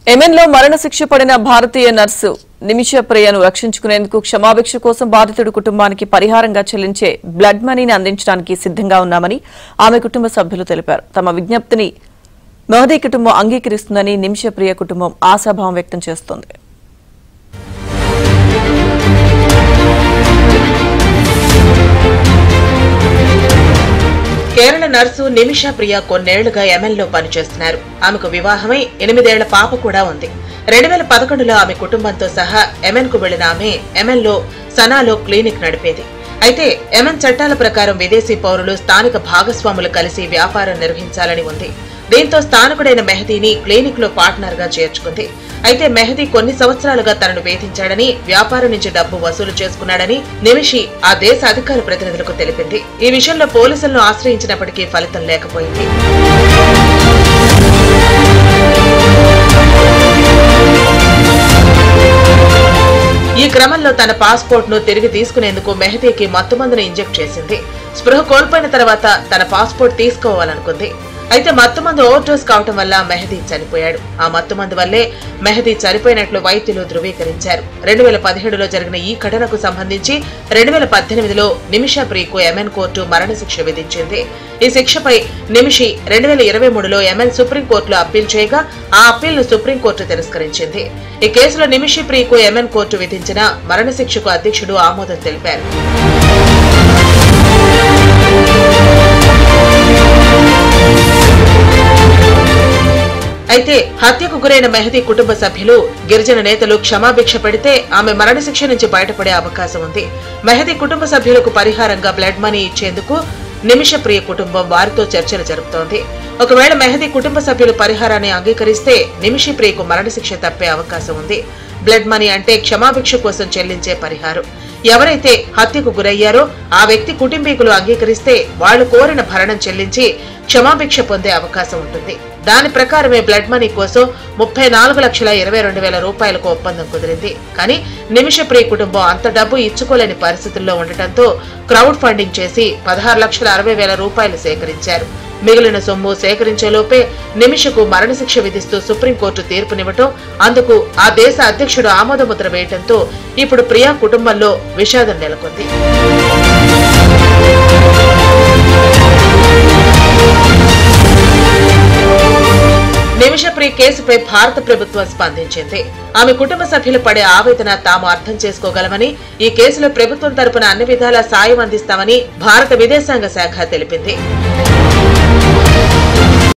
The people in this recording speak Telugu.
యెమెన్లో మరణశిక్ష పడిన భారతీయ నర్సు నిమిష ప్రియను రక్షించుకునేందుకు క్షమాభిక్ష కోసం బాధితుడి కుటుంబానికి పరిహారంగా చెల్లించే బ్లడ్ మనీని అందించడానికి సిద్ధంగా ఉన్నామని ఆమె కుటుంబ సభ్యులు తెలిపారు. తమ విజ్ఞప్తిని మెహదీ కుటుంబం అంగీకరిస్తుందని నిమిష ప్రియ కుటుంబం ఆశాభావం వ్యక్తం చేస్తోంది. కేరళ నర్సు నిమిష ప్రియ కొన్నేళ్లుగా యెమెన్లో పనిచేస్తున్నారు. ఆమెకు వివాహమై 8 ఏళ్ల పాప కూడా ఉంది. 2011లో ఆమె కుటుంబంతో సహా యెమెన్కు వెళ్లిన ఆమె యెమెన్లో సనాలో క్లినిక్ నడిపేది. అయితే యెమెన్ చట్టాల ప్రకారం విదేశీ పౌరులు స్థానిక భాగస్వాములు కలిసి వ్యాపారం నిర్వహించాలని ఉంది. దీంతో స్థానికుడైన మెహదీని క్లినిక్ లో పార్ట్నర్ గా చేర్చుకుంది. అయితే మెహదీ కొన్ని సంవత్సరాలుగా తనను వేధించాడని, వ్యాపారం నుంచి డబ్బు వసూలు చేసుకున్నాడని నిమిషి ఆ దేశ అధికార ప్రతినిధులకు తెలిపింది. ఈ విషయంలో పోలీసులను ఆశ్రయించినప్పటికీ ఫలితం లేకపోయింది. ఈ క్రమంలో తన పాస్పోర్ట్ ను తిరిగి తీసుకునేందుకు మెహదీకి మత్తుమందును ఇంజెక్ట్ చేసింది. స్పృహ కోల్పోయిన తర్వాత తన పాస్పోర్ట్ తీసుకోవాలనుకుంది. అయితే మత్తుమందు ఓవర్డోస్ కావటం వల్ల మెహదీ చనిపోయాడు. ఆ మత్తుమందు వల్లే మెహదీ చనిపోయినట్లు వైద్యులు ధృవీకరించారు. 2017లో జరిగిన ఈ ఘటనకు సంబంధించి 2018లో నిమిష ప్రియకు యెమెన్ కోర్టు మరణశిక్ష విధించింది. ఈ శిక్షపై నిమిషి 2023లో యెమెన్ సుప్రీంకోర్టులో అప్పీల్ చేయగా ఆ అప్పీల్ను సుప్రీంకోర్టు తిరస్కరించింది. ఈ కేసులో నిమిషి ప్రియకు యెమెన్ కోర్టు విధించిన మరణశిక్షకు అధ్యక్షుడు ఆమోదం తెలిపారు. అయితే హత్యకు గురైన మెహదీ కుటుంబ సభ్యులు, గిరిజన నేతలు క్షమాభిక్ష పెడితే ఆమె మరణశిక్ష నుంచి బయటపడే అవకాశం ఉంది. మెహదీ కుటుంబ సభ్యులకు పరిహారంగా బ్లడ్ మనీ ఇచ్చేందుకు నిమిష ప్రియ కుటుంబం వారితో చర్చలు జరుపుతోంది. ఒకవేళ మెహదీ కుటుంబ సభ్యులు పరిహారాన్ని అంగీకరిస్తే నిమిష ప్రియకు మరణశిక్ష తప్పే అవకాశం ఉంది. బ్లడ్ మనీ అంటే క్షమాభిక్ష కోసం చెల్లించే పరిహారం. ఎవరైతే హత్యకు గురయ్యారో ఆ వ్యక్తి కుటుంబీకులు అంగీకరిస్తే వాళ్లు కోరిన భరణం చెల్లించి క్షమాభిక్ష పొందే అవకాశం ఉంటుంది. దాని ప్రకారమే బ్లడ్ మనీ కోసం 34,22,000 రూపాయలకు ఒప్పందం కుదిరింది. కానీ నిమిష ప్రియ కుటుంబం అంత డబ్బు ఇచ్చుకోలేని పరిస్థితుల్లో ఉండటంతో క్రౌడ్ ఫండింగ్ చేసి 16,60,000 రూపాయలు సేకరించారు. మిగిలిన సొమ్ము సేకరించేలోపే నిమిషకు మరణశిక్ష విధిస్తూ సుప్రీంకోర్టు తీర్పునివ్వటం, అందుకు ఆ దేశ అధ్యక్షుడు ఆమోదముద్ర వేయటంతో ఇప్పుడు ప్రియా కుటుంబంలో విషాదం నెలకొంది. నిమిష ప్రియ కేసుపై భారత ప్రభుత్వం స్పందించింది. ఆమె కుటుంబ సభ్యులు పడే ఆవేదన తాము అర్థం చేసుకోగలమని, ఈ కేసులో ప్రభుత్వం తరపున అన్ని విధాలా సాయం అందిస్తామని భారత విదేశాంగ శాఖ తెలిపింది.